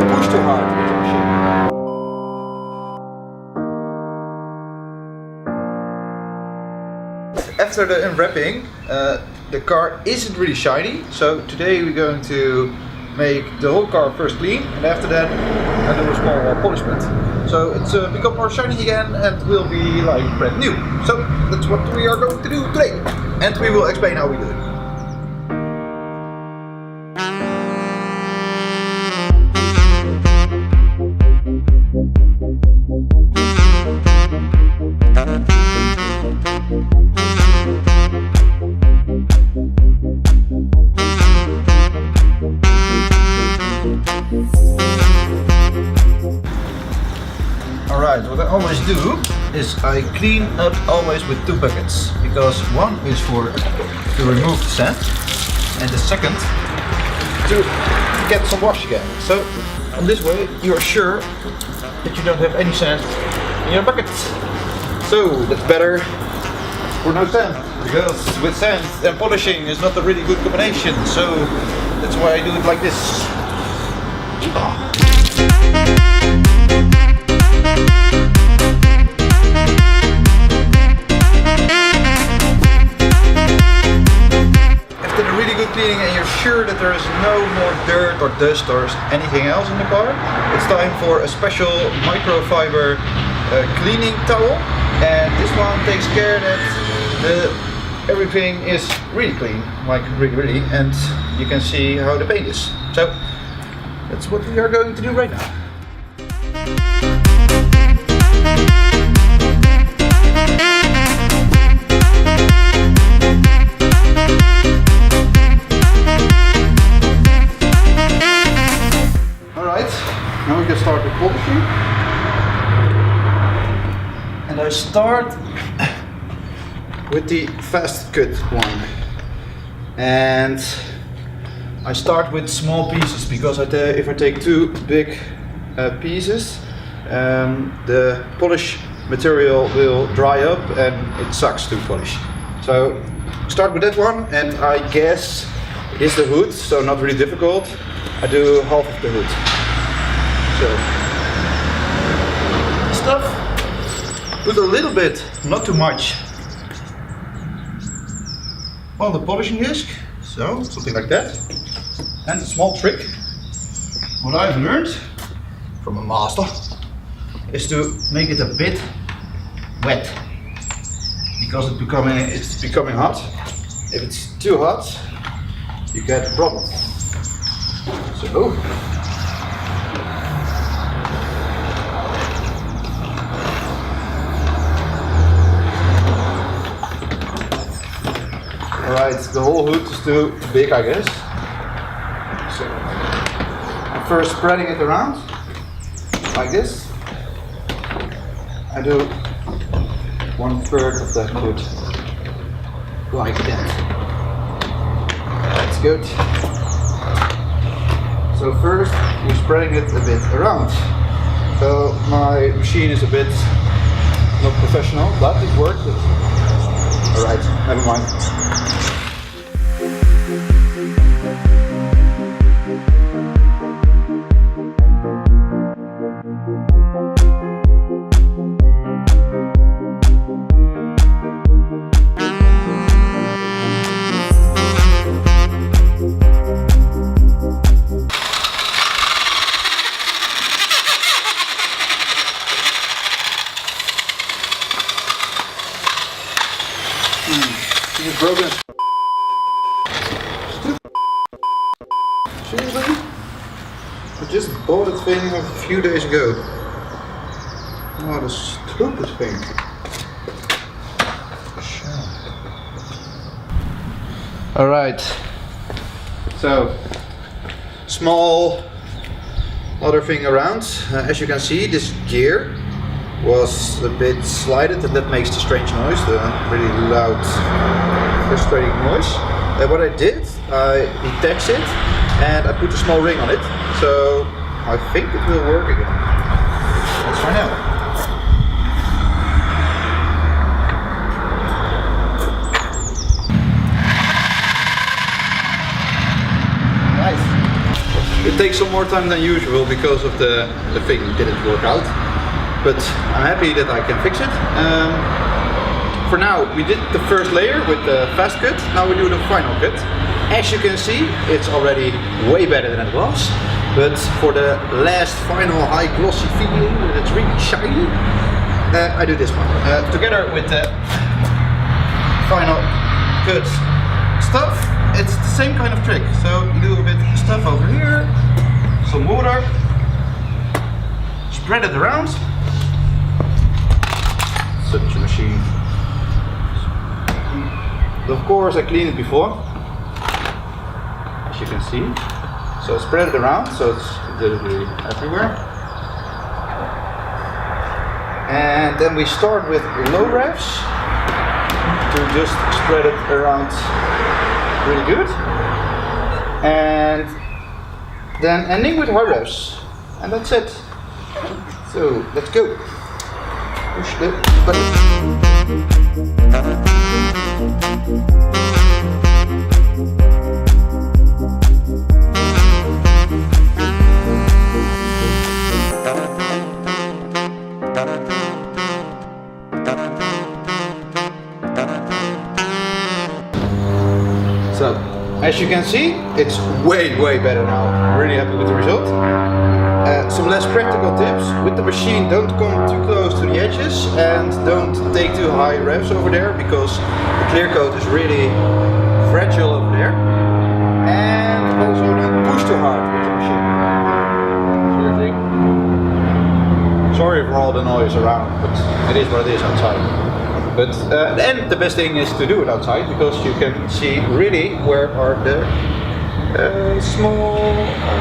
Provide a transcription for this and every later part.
push too hard with the machine. After the unwrapping, the car isn't really shiny, so today we're going to make the whole car first clean, and after that do a small polishment. So it's become more shiny again and will be like brand new. So that's what we are going to do today, and we will explain how we do it. Alright, what I always do is I clean up always with two buckets, because one is to remove the sand and the second to get some wash again. So on this way you are sure that you don't have any sand in your bucket. So that's better for no sand, because with sand and polishing is not a really good combination. So that's why I do it like this. Cleaning and you're sure that there is no more dirt or dust or anything else in the car, it's time for a special microfiber cleaning towel, and this one takes care that everything is really clean, like really, and you can see how the paint is. So that's what we are going to do right now. Now we can start with polishing, and I start with the fast cut one, and I start with small pieces, because if I take two big pieces, the polish material will dry up and it sucks to polish. So start with that one, and I guess it is the hood, so not really difficult. I do half of the hood. So, stuff, put a little bit, not too much, on the polishing disc, so something like that. And a small trick, what I've learned from a master, is to make it a bit wet, because it's becoming hot. If it's too hot, you get a problem. So. Alright, the whole hood is too big, I guess. So I'm first spreading it around like this. I do 1/3 of the hood like that. That's good. So first we're spreading it a bit around. So my machine is a bit not professional, but it works. Alright, never mind. You've broken it. Seriously? I just bought that thing a few days ago. Oh, the stupid thing. Alright. So, small other thing around. As you can see, this gear was a bit slided, and that makes the strange noise, the really loud, frustrating noise. What I did, I detached it and I put a small ring on it, so I think it will work again. Let's find out. Nice. It takes some more time than usual because of the thing didn't work out. But I'm happy that I can fix it. For now, we did the first layer with the fast cut. Now we do the final cut. As you can see, it's already way better than it was. But for the last final high glossy feeling, it's really shiny, I do this one. Together with the final cut stuff, it's the same kind of trick. So you do a bit of stuff over here, some water, spread it around. Such a machine. Of course I cleaned it before, as you can see. So spread it around so it's literally everywhere. And then we start with low revs to just spread it around really good. And then ending with high revs. And that's it. So let's go. Push the button. So, as you can see, it's way better now. I'm really happy with the result. Some less practical tips. With the machine, don't come too close to the edges and don't take too high revs over there because the clear coat is really fragile over there. And also don't push too hard with the machine. Seriously. Sorry for all the noise around, but it is what it is outside. But and the best thing is to do it outside because you can see really where are the small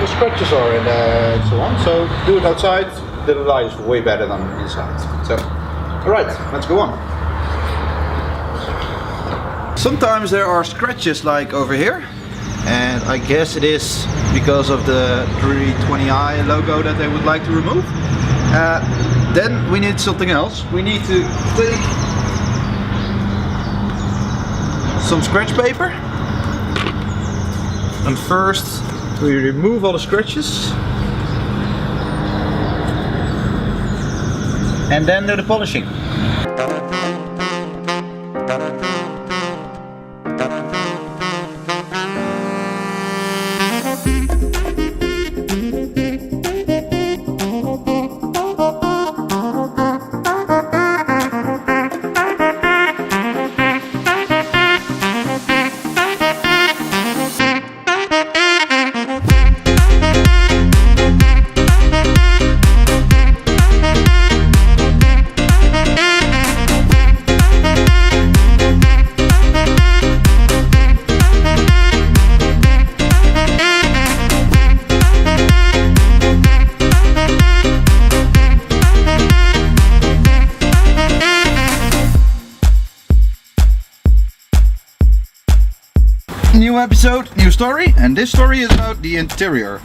scratches are and so on. So do it outside, the light is way better than inside. So, alright, let's go on. Sometimes there are scratches like over here, and I guess it is because of the 320i logo that they would like to remove. Then we need something else. We need to take some scratch paper, and first we remove all the scratches and then do the polishing. New episode, new story, and this story is about the interior.